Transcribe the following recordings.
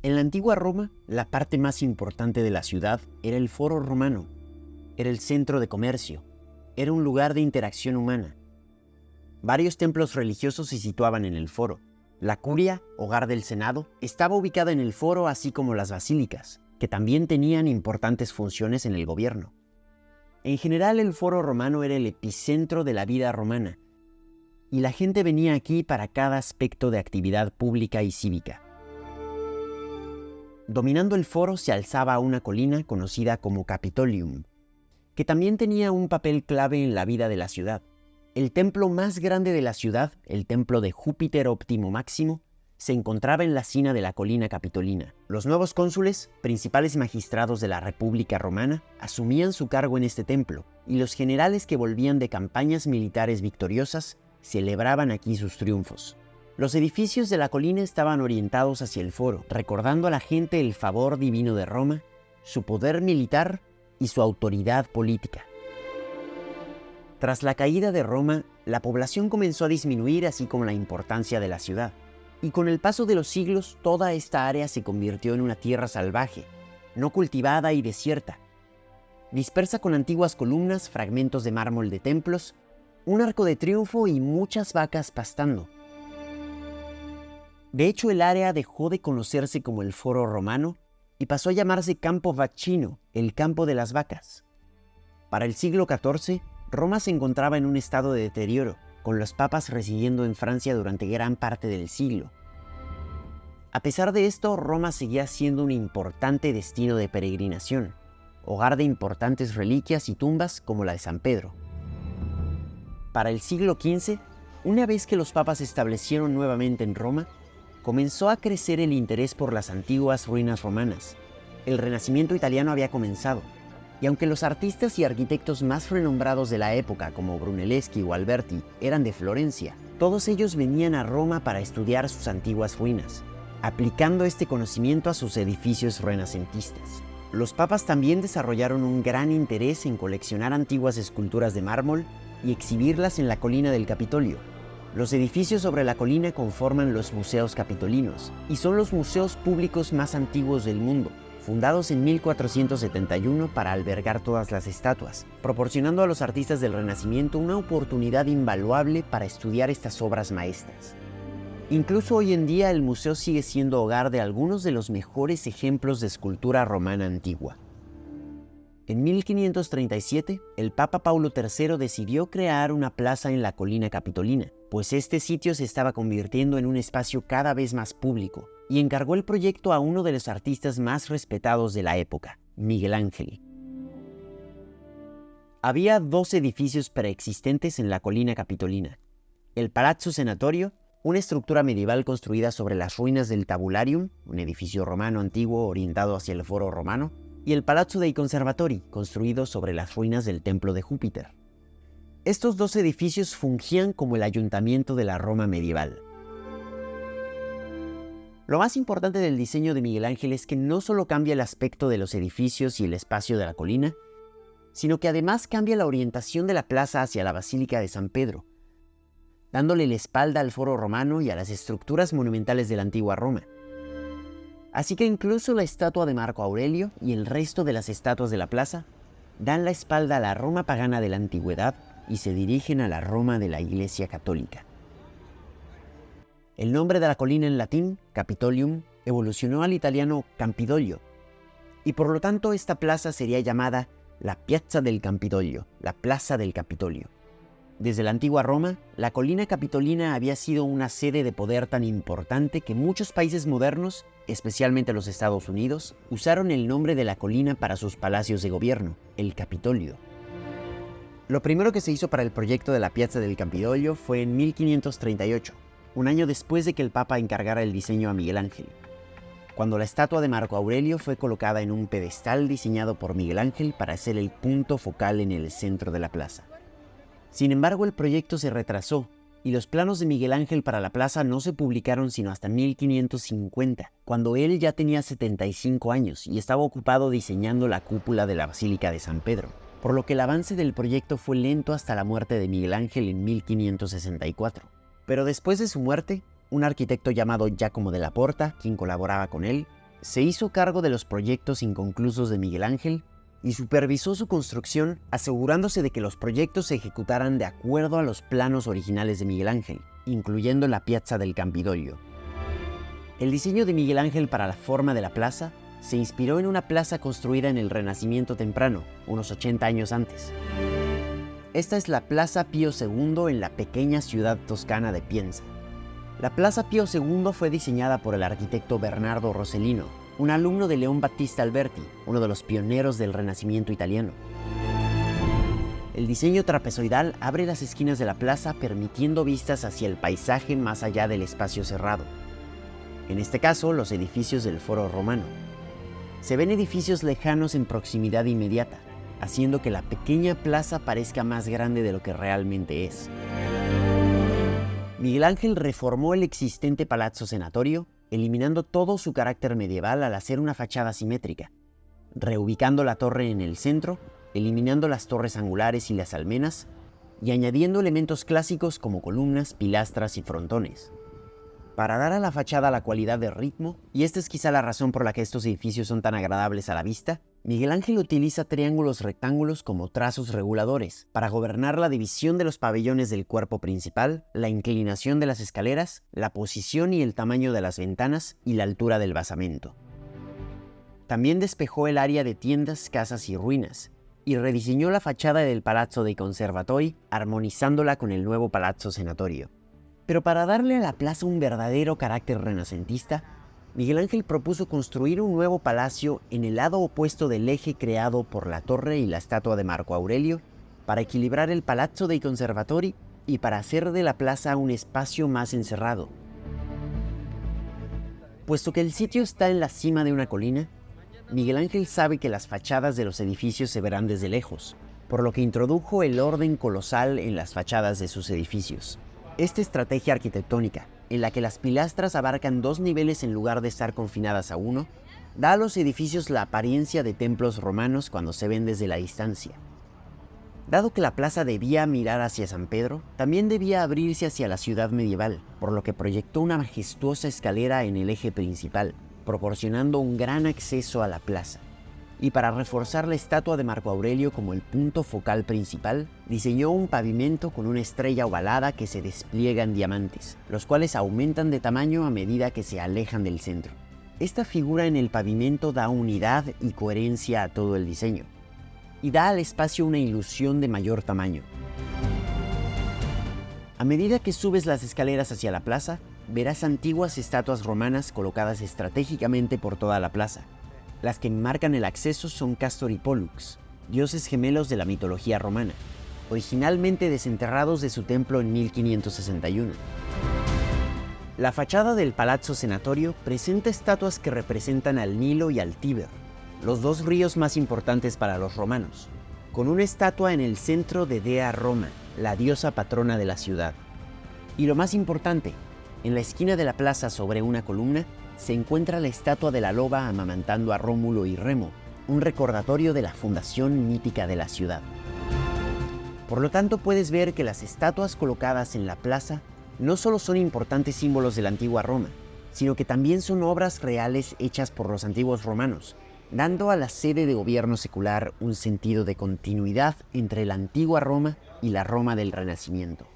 En la antigua Roma, la parte más importante de la ciudad era el Foro Romano. Era el centro de comercio. Era un lugar de interacción humana. Varios templos religiosos se situaban en el foro. La curia, hogar del Senado, estaba ubicada en el foro, así como las basílicas, que también tenían importantes funciones en el gobierno. En general, el Foro Romano era el epicentro de la vida romana, y la gente venía aquí para cada aspecto de actividad pública y cívica. Dominando el foro se alzaba una colina conocida como Capitolium, que también tenía un papel clave en la vida de la ciudad. El templo más grande de la ciudad, el templo de Júpiter Óptimo Máximo, se encontraba en la cima de la colina capitolina. Los nuevos cónsules, principales magistrados de la República Romana, asumían su cargo en este templo, y los generales que volvían de campañas militares victoriosas celebraban aquí sus triunfos. Los edificios de la colina estaban orientados hacia el foro, recordando a la gente el favor divino de Roma, su poder militar y su autoridad política. Tras la caída de Roma, la población comenzó a disminuir, así como la importancia de la ciudad. Y con el paso de los siglos, toda esta área se convirtió en una tierra salvaje, no cultivada y desierta, dispersa con antiguas columnas, fragmentos de mármol de templos, un arco de triunfo y muchas vacas pastando. De hecho, el área dejó de conocerse como el Foro Romano y pasó a llamarse Campo Vaccino, el campo de las vacas. Para el siglo XIV, Roma se encontraba en un estado de deterioro, con los papas residiendo en Francia durante gran parte del siglo. A pesar de esto, Roma seguía siendo un importante destino de peregrinación, hogar de importantes reliquias y tumbas como la de San Pedro. Para el siglo XV, una vez que los papas se establecieron nuevamente en Roma, comenzó a crecer el interés por las antiguas ruinas romanas. El Renacimiento italiano había comenzado, y aunque los artistas y arquitectos más renombrados de la época, como Brunelleschi o Alberti, eran de Florencia, todos ellos venían a Roma para estudiar sus antiguas ruinas, aplicando este conocimiento a sus edificios renacentistas. Los papas también desarrollaron un gran interés en coleccionar antiguas esculturas de mármol y exhibirlas en la colina del Capitolio. Los edificios sobre la colina conforman los museos capitolinos y son los museos públicos más antiguos del mundo, fundados en 1471 para albergar todas las estatuas, proporcionando a los artistas del Renacimiento una oportunidad invaluable para estudiar estas obras maestras. Incluso hoy en día el museo sigue siendo hogar de algunos de los mejores ejemplos de escultura romana antigua. En 1537, el Papa Paulo III decidió crear una plaza en la colina capitolina, pues este sitio se estaba convirtiendo en un espacio cada vez más público, y encargó el proyecto a uno de los artistas más respetados de la época, Miguel Ángel. Había dos edificios preexistentes en la colina capitolina: el Palazzo Senatorio, una estructura medieval construida sobre las ruinas del Tabularium, un edificio romano antiguo orientado hacia el Foro Romano, y el Palazzo dei Conservatori, construido sobre las ruinas del Templo de Júpiter. Estos dos edificios fungían como el ayuntamiento de la Roma medieval. Lo más importante del diseño de Miguel Ángel es que no solo cambia el aspecto de los edificios y el espacio de la colina, sino que además cambia la orientación de la plaza hacia la Basílica de San Pedro, dándole la espalda al Foro Romano y a las estructuras monumentales de la antigua Roma. Así que incluso la estatua de Marco Aurelio y el resto de las estatuas de la plaza dan la espalda a la Roma pagana de la antigüedad y se dirigen a la Roma de la Iglesia Católica. El nombre de la colina en latín, Capitolium, evolucionó al italiano Campidoglio, y por lo tanto esta plaza sería llamada la Piazza del Campidoglio, la Plaza del Capitolio. Desde la antigua Roma, la colina capitolina había sido una sede de poder tan importante que muchos países modernos, especialmente los Estados Unidos, usaron el nombre de la colina para sus palacios de gobierno, el Capitolio. Lo primero que se hizo para el proyecto de la Piazza del Campidoglio fue en 1538, un año después de que el Papa encargara el diseño a Miguel Ángel, cuando la estatua de Marco Aurelio fue colocada en un pedestal diseñado por Miguel Ángel para ser el punto focal en el centro de la plaza. Sin embargo, el proyecto se retrasó y los planos de Miguel Ángel para la plaza no se publicaron sino hasta 1550, cuando él ya tenía 75 años y estaba ocupado diseñando la cúpula de la Basílica de San Pedro, por lo que el avance del proyecto fue lento hasta la muerte de Miguel Ángel en 1564. Pero después de su muerte, un arquitecto llamado Giacomo della Porta, quien colaboraba con él, Se hizo cargo de los proyectos inconclusos de Miguel Ángel y supervisó su construcción, asegurándose de que los proyectos se ejecutaran de acuerdo a los planos originales de Miguel Ángel, incluyendo la Piazza del Campidoglio. El diseño de Miguel Ángel para la forma de la plaza se inspiró en una plaza construida en el Renacimiento temprano, unos 80 años antes. Esta es la Plaza Pío II en la pequeña ciudad toscana de Pienza. La Plaza Pío II fue diseñada por el arquitecto Bernardo Rossellino, un alumno de León Battista Alberti, uno de los pioneros del Renacimiento italiano. El diseño trapezoidal abre las esquinas de la plaza permitiendo vistas hacia el paisaje más allá del espacio cerrado. En este caso, los edificios del Foro Romano. Se ven edificios lejanos en proximidad inmediata, haciendo que la pequeña plaza parezca más grande de lo que realmente es. Miguel Ángel reformó el existente Palazzo Senatorio, eliminando todo su carácter medieval al hacer una fachada simétrica, reubicando la torre en el centro, eliminando las torres angulares y las almenas, y añadiendo elementos clásicos como columnas, pilastras y frontones. Para dar a la fachada la cualidad de ritmo, y esta es quizá la razón por la que estos edificios son tan agradables a la vista, Miguel Ángel utiliza triángulos rectángulos como trazos reguladores para gobernar la división de los pabellones del cuerpo principal, la inclinación de las escaleras, la posición y el tamaño de las ventanas y la altura del basamento. También despejó el área de tiendas, casas y ruinas, y rediseñó la fachada del Palazzo dei Conservatori, armonizándola con el nuevo Palazzo Senatorio. Pero para darle a la plaza un verdadero carácter renacentista, Miguel Ángel propuso construir un nuevo palacio en el lado opuesto del eje creado por la torre y la estatua de Marco Aurelio, para equilibrar el Palazzo dei Conservatori y para hacer de la plaza un espacio más encerrado. Puesto que el sitio está en la cima de una colina, Miguel Ángel sabe que las fachadas de los edificios se verán desde lejos, por lo que introdujo el orden colosal en las fachadas de sus edificios. Esta estrategia arquitectónica, en la que las pilastras abarcan 2 niveles en lugar de estar confinadas a uno, da a los edificios la apariencia de templos romanos cuando se ven desde la distancia. Dado que la plaza debía mirar hacia San Pedro, también debía abrirse hacia la ciudad medieval, por lo que proyectó una majestuosa escalera en el eje principal, proporcionando un gran acceso a la plaza. Y para reforzar la estatua de Marco Aurelio como el punto focal principal, diseñó un pavimento con una estrella ovalada que se despliega en diamantes, los cuales aumentan de tamaño a medida que se alejan del centro. Esta figura en el pavimento da unidad y coherencia a todo el diseño, y da al espacio una ilusión de mayor tamaño. A medida que subes las escaleras hacia la plaza, verás antiguas estatuas romanas colocadas estratégicamente por toda la plaza. Las que marcan el acceso son Castor y Pollux, dioses gemelos de la mitología romana, originalmente desenterrados de su templo en 1561. La fachada del Palazzo Senatorio presenta estatuas que representan al Nilo y al Tíber, los 2 ríos más importantes para los romanos, con una estatua en el centro de Dea Roma, la diosa patrona de la ciudad. Y lo más importante, en la esquina de la plaza sobre una columna, se encuentra la estatua de la loba amamantando a Rómulo y Remo, un recordatorio de la fundación mítica de la ciudad. Por lo tanto, puedes ver que las estatuas colocadas en la plaza no solo son importantes símbolos de la antigua Roma, sino que también son obras reales hechas por los antiguos romanos, dando a la sede de gobierno secular un sentido de continuidad entre la antigua Roma y la Roma del Renacimiento.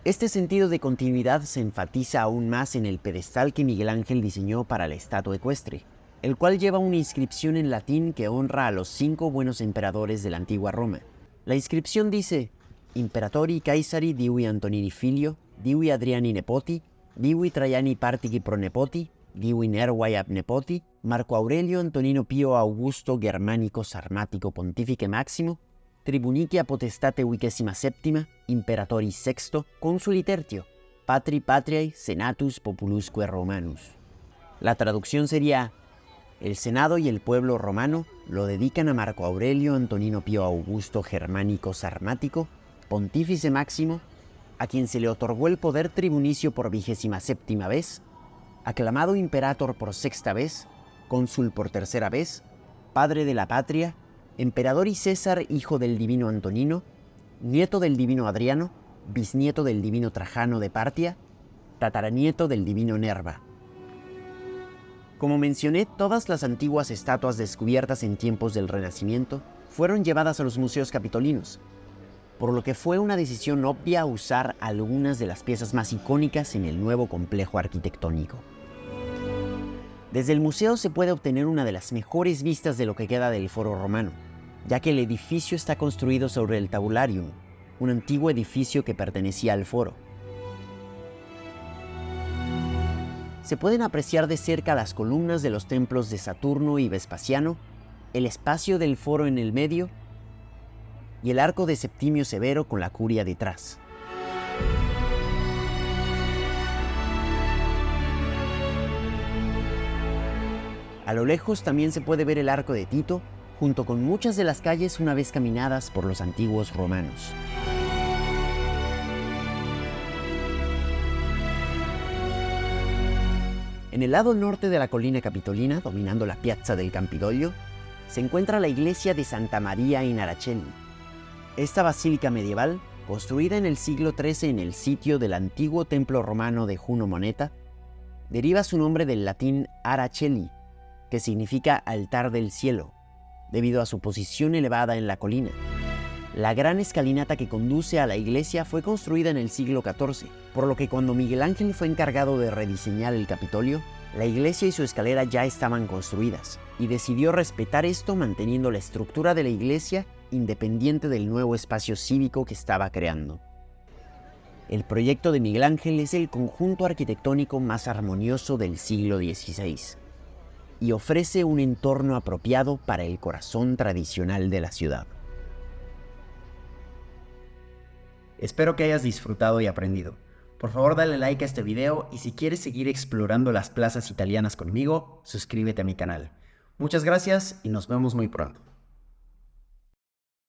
Este sentido de continuidad se enfatiza aún más en el pedestal que Miguel Ángel diseñó para la estatua ecuestre, el cual lleva una inscripción en latín que honra a los 5 buenos emperadores de la antigua Roma. La inscripción dice: Imperatori Caesari divi Antonini filio, divi Adriani nepoti, divi Traiani partigi pro nepoti, divi Nervae ab nepoti, Marco Aurelio Antonino Pio Augusto Germanico Sarmatico Pontifice Maximo, Tribunicia potestate 27ª, Imperatori sexto, consuli tertio, Patri Patriae Senatus Populusque Romanus. La traducción sería: el Senado y el pueblo romano lo dedican a Marco Aurelio Antonino Pío Augusto Germánico Sarmático, Pontífice Máximo, a quien se le otorgó el poder tribunicio por 27ª vez, aclamado Imperator por 6ª vez, cónsul por 3ª vez, padre de la patria, emperador y César hijo del divino Antonino, nieto del divino Adriano, bisnieto del divino Trajano de Partia, tataranieto del divino Nerva. Como mencioné, todas las antiguas estatuas descubiertas en tiempos del Renacimiento fueron llevadas a los museos capitolinos, por lo que fue una decisión obvia usar algunas de las piezas más icónicas en el nuevo complejo arquitectónico. Desde el museo se puede obtener una de las mejores vistas de lo que queda del Foro Romano, ya que el edificio está construido sobre el Tabularium, un antiguo edificio que pertenecía al foro. Se pueden apreciar de cerca las columnas de los templos de Saturno y Vespasiano, el espacio del foro en el medio y el arco de Septimio Severo con la curia detrás. A lo lejos también se puede ver el arco de Tito, junto con muchas de las calles una vez caminadas por los antiguos romanos. En el lado norte de la colina capitolina, dominando la piazza del Campidoglio, se encuentra la iglesia de Santa María in Aracelli. Esta basílica medieval, construida en el siglo XIII en el sitio del antiguo templo romano de Juno Moneta, deriva su nombre del latín Aracelli, que significa altar del cielo, debido a su posición elevada en la colina. La gran escalinata que conduce a la iglesia fue construida en el siglo XIV, por lo que cuando Miguel Ángel fue encargado de rediseñar el Capitolio, la iglesia y su escalera ya estaban construidas, y decidió respetar esto manteniendo la estructura de la iglesia independiente del nuevo espacio cívico que estaba creando. El proyecto de Miguel Ángel es el conjunto arquitectónico más armonioso del siglo XVI, y ofrece un entorno apropiado para el corazón tradicional de la ciudad. Espero que hayas disfrutado y aprendido. Por favor, dale like a este video y si quieres seguir explorando las plazas italianas conmigo, suscríbete a mi canal. Muchas gracias y nos vemos muy pronto.